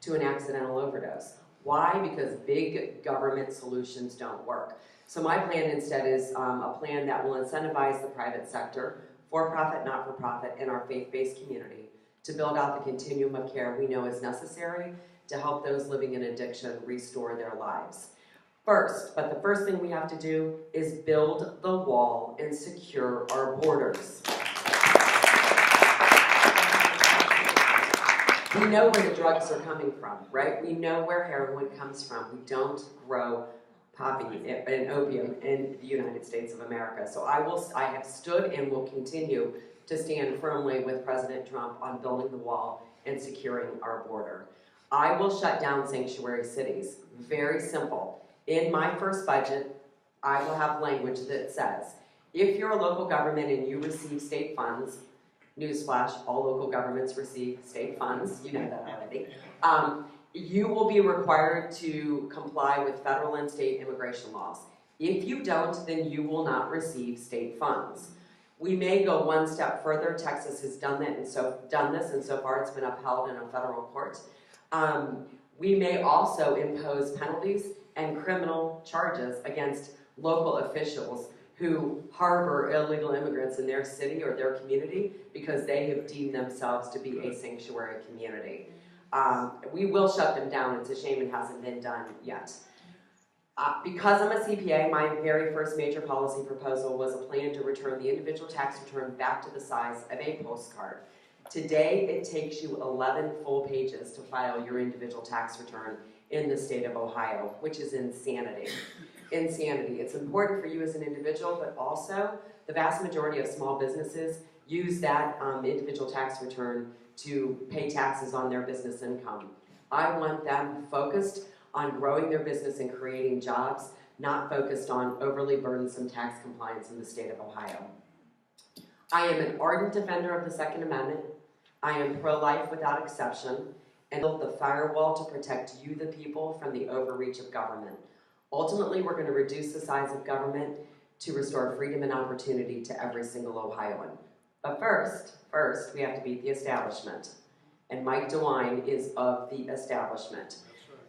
to an accidental overdose. Why? Because big government solutions don't work. So my plan instead is a plan that will incentivize the private sector, for-profit, not-for-profit, and our faith-based community to build out the continuum of care we know is necessary to help those living in addiction restore their lives. But the first thing we have to do is build the wall and secure our borders. We know where the drugs are coming from, right? We know where heroin comes from. We don't grow poppy and opium in the United States of America. So I have stood and will continue to stand firmly with President Trump on building the wall and securing our border. I will shut down sanctuary cities. Very simple. In my first budget, I will have language that says, if you're a local government and you receive state funds, newsflash, all local governments receive state funds, you know that already, you will be required to comply with federal and state immigration laws. If you don't, then you will not receive state funds. We may go one step further. Texas has done this, and so far it's been upheld in a federal court. We may also impose penalties and criminal charges against local officials who harbor illegal immigrants in their city or their community because they have deemed themselves to be a sanctuary community. We will shut them down. It's a shame it hasn't been done yet. Because I'm a CPA, my very first major policy proposal was a plan to return the individual tax return back to the size of a postcard. Today, it takes you 11 full pages to file your individual tax return in the state of Ohio, which is insanity. Insanity. It's important for you as an individual, but also the vast majority of small businesses use that individual tax return to pay taxes on their business income. I want them focused on growing their business and creating jobs, not focused on overly burdensome tax compliance in the state of Ohio. I am an ardent defender of the Second Amendment. I am pro-life without exception, and build the firewall to protect you, the people, from the overreach of government. Ultimately, we're going to reduce the size of government to restore freedom and opportunity to every single Ohioan. But first, we have to beat the establishment. And Mike DeWine is of the establishment.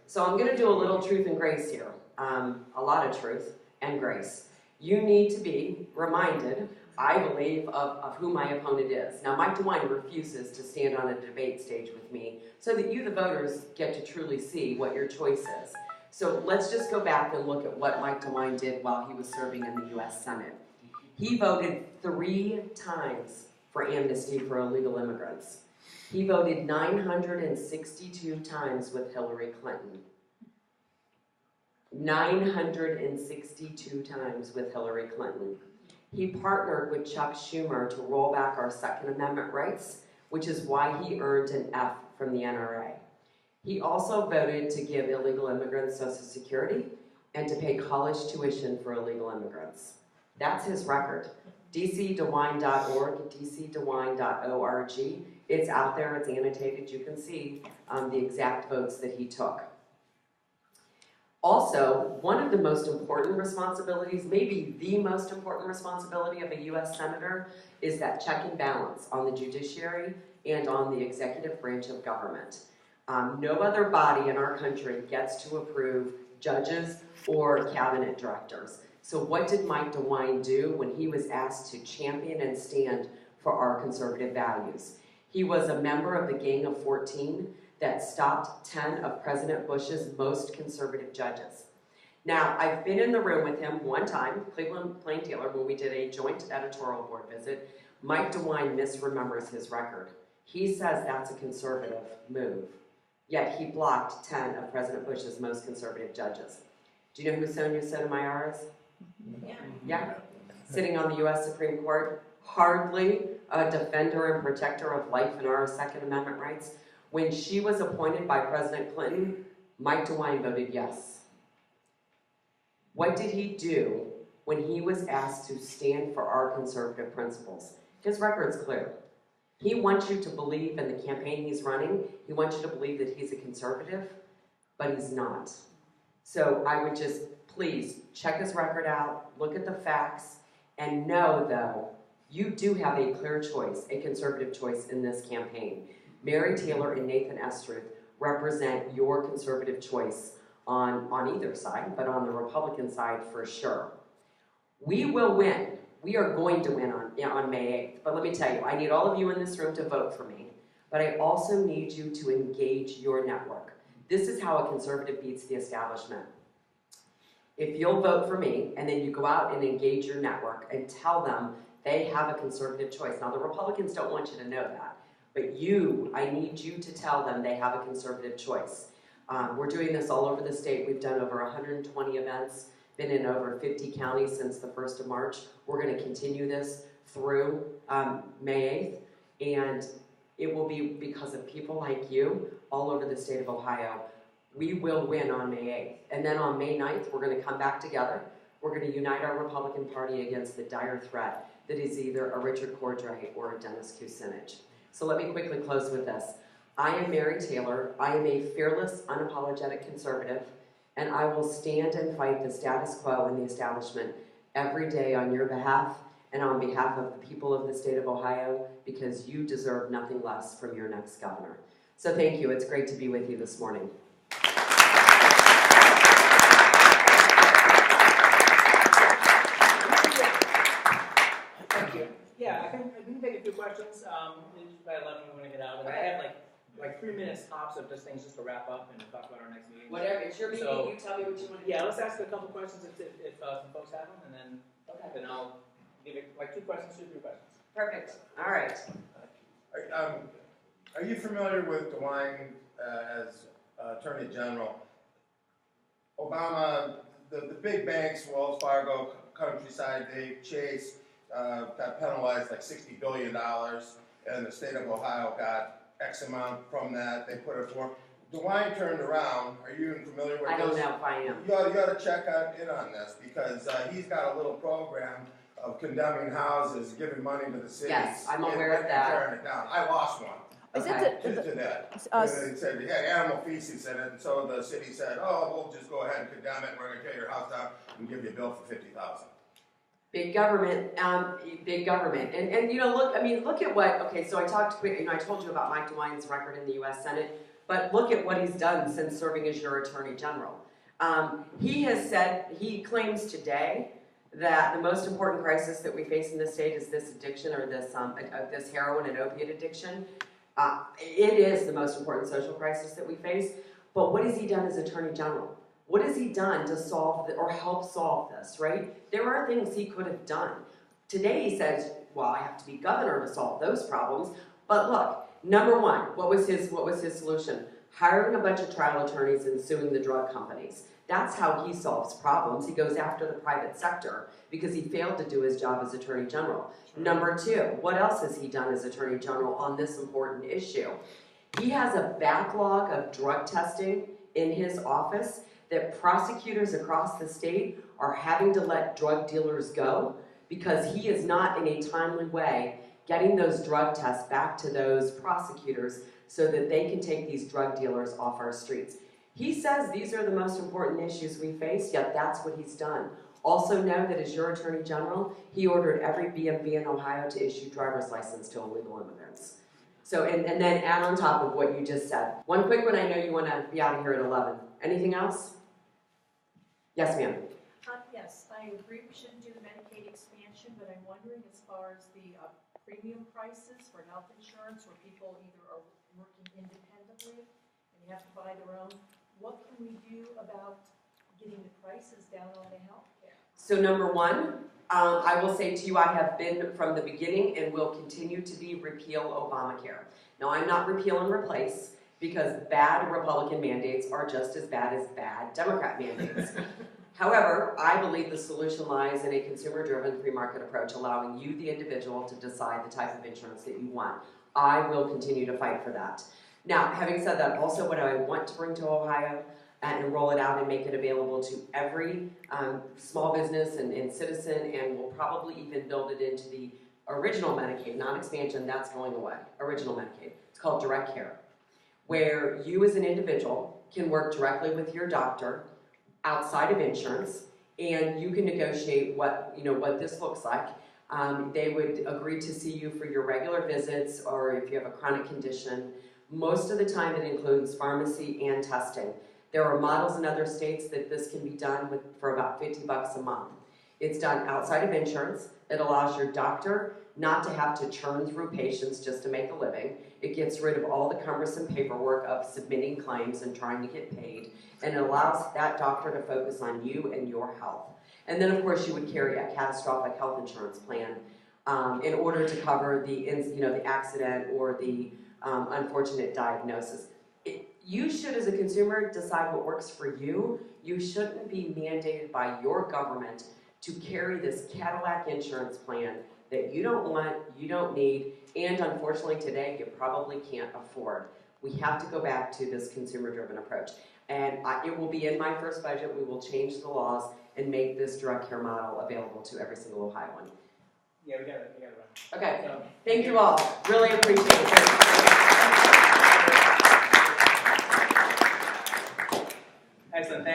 So I'm going to do a little truth and grace here. A lot of truth and grace. You need to be reminded, I believe, of who my opponent is. Now, Mike DeWine refuses to stand on a debate stage with me so that you, the voters, get to truly see what your choice is. So let's just go back and look at what Mike DeWine did while he was serving in the U.S. Senate. He voted 3 times for amnesty for illegal immigrants. He voted 962 times with Hillary Clinton. 962 times with Hillary Clinton. He partnered with Chuck Schumer to roll back our Second Amendment rights, which is why he earned an F from the NRA. He also voted to give illegal immigrants Social Security and to pay college tuition for illegal immigrants. That's his record. dcdewine.org, dcdewine.org. It's out there, it's annotated, you can see the exact votes that he took. Also, one of the most important responsibilities, maybe the most important responsibility of a U.S. Senator, is that check and balance on the judiciary and on the executive branch of government. No other body in our country gets to approve judges or cabinet directors. So what did Mike DeWine do when he was asked to champion and stand for our conservative values? He was a member of the Gang of 14 that stopped 10 of President Bush's most conservative judges. Now, I've been in the room with him one time, Cleveland Plain Dealer, when we did a joint editorial board visit. Mike DeWine misremembers his record. He says that's a conservative move. Yet he blocked 10 of President Bush's most conservative judges. Do you know who Sonia Sotomayor is? Yeah. Sitting on the U.S. Supreme Court, hardly a defender and protector of life and our Second Amendment rights. When she was appointed by President Clinton, Mike DeWine voted yes. What did he do when he was asked to stand for our conservative principles? His record's clear. He wants you to believe in the campaign he's running. He wants you to believe that he's a conservative, but he's not. So I would just please check his record out, look at the facts, and know, though, you do have a clear choice, a conservative choice in this campaign. Mary Taylor and Nathan Estruth represent your conservative choice on either side, but on the Republican side for sure. We will win. We are going to win on May 8th. But let me tell you, I need all of you in this room to vote for me. But I also need you to engage your network. This is how a conservative beats the establishment. If you'll vote for me, and then you go out and engage your network and tell them they have a conservative choice. Now, the Republicans don't want you to know that. But I need you to tell them they have a conservative choice. We're doing this all over the state. We've done over 120 events, been in over 50 counties since the 1st of March. We're going to continue this through May 8th, and it will be because of people like you all over the state of Ohio. We will win on May 8th. And then on May 9th, we're going to come back together. We're going to unite our Republican Party against the dire threat that is either a Richard Cordray or a Dennis Kucinich. So let me quickly close with this. I am Mary Taylor. I am a fearless, unapologetic conservative, and I will stand and fight the status quo and the establishment every day on your behalf and on behalf of the people of the state of Ohio, because you deserve nothing less from your next governor. So thank you. It's great to be with you this morning. Thank you. Yeah, I can take a few questions. It's about 11 we want to get out, and I have like 3 minutes tops of just things just to wrap up and talk about our next meeting. Whatever, it's your meeting. So, you tell me what you want to do. Yeah, let's ask a couple questions if some folks have them, and then I'll give it like 2 questions, 2 or 3 questions. Perfect. All right. Are you familiar with DeWine as Attorney General? Obama, the big banks, Wells Fargo, Countryside, Chase, got penalized like $60 billion, and the state of Ohio got X amount from that. They put it for. DeWine turned around. Are you familiar with this? I don't know if I am. You ought to check in on this, because he's got a little program of condemning houses, giving money to the city. Yes, I'm aware of that. Tearing it down. I lost one. Is Okay. it To that. It said it had animal feces in it, and so the city said, "Oh, we'll just go ahead and condemn it. We're going to tear your house down and give you a bill for $50,000." Big government, and you know, look at what. Okay, so I talked quick. You know, I told you about Mike DeWine's record in the U.S. Senate, but look at what he's done since serving as your Attorney General. He claims today that the most important crisis that we face in this state is this addiction, or this heroin and opiate addiction. It is the most important social crisis that we face. But what has he done as Attorney General? What has he done to solve or help solve this, right? There are things he could have done. Today he says, well, I have to be governor to solve those problems. But look, number one, what was his solution? Hiring a bunch of trial attorneys and suing the drug companies. That's how he solves problems. He goes after the private sector because he failed to do his job as Attorney General. Number two, what else has he done as Attorney General on this important issue? He has a backlog of drug testing in his office that prosecutors across the state are having to let drug dealers go because he is not in a timely way getting those drug tests back to those prosecutors so that they can take these drug dealers off our streets. He says these are the most important issues we face, yet that's what he's done. Also know that as your Attorney General, he ordered every BMV in Ohio to issue driver's license to illegal immigrants. So, and then add on top of what you just said. One quick one, I know you want to be out of here at 11. Anything else? Yes, ma'am. Yes, I agree we shouldn't do the Medicaid expansion, but I'm wondering as far as the premium prices for health insurance, where people either are working independently and you have to buy their own, what can we do about getting the prices down on the health care? So number one, I will say to you, I have been from the beginning and will continue to be repeal Obamacare. Now I'm not repeal and replace, because bad Republican mandates are just as bad Democrat mandates. However, I believe the solution lies in a consumer-driven free market approach, allowing you, the individual, to decide the type of insurance that you want. I will continue to fight for that. Now, having said that, also what I want to bring to Ohio and roll it out and make it available to every small business and citizen, and we'll probably even build it into the original Medicaid, not expansion, that's going away, original Medicaid. It's called direct care, where you as an individual can work directly with your doctor outside of insurance, and you can negotiate what this looks like. They would agree to see you for your regular visits, or if you have a chronic condition. Most of the time it includes pharmacy and testing. There are models in other states that this can be done with for about $50 a month. It's done outside of insurance. It allows your doctor not to have to churn through patients just to make a living. It gets rid of all the cumbersome paperwork of submitting claims and trying to get paid, and it allows that doctor to focus on you and your health. And then, of course, you would carry a catastrophic health insurance plan in order to cover the accident or the unfortunate diagnosis. You should, as a consumer, decide what works for you. You shouldn't be mandated by your government to carry this Cadillac insurance plan that you don't want, you don't need, and unfortunately today you probably can't afford. We have to go back to this consumer-driven approach. And it will be in my first budget. We will change the laws and make this direct care model available to every single Ohioan. Yeah, we got it run. Okay, So, thank you all. Really appreciate it. excellent.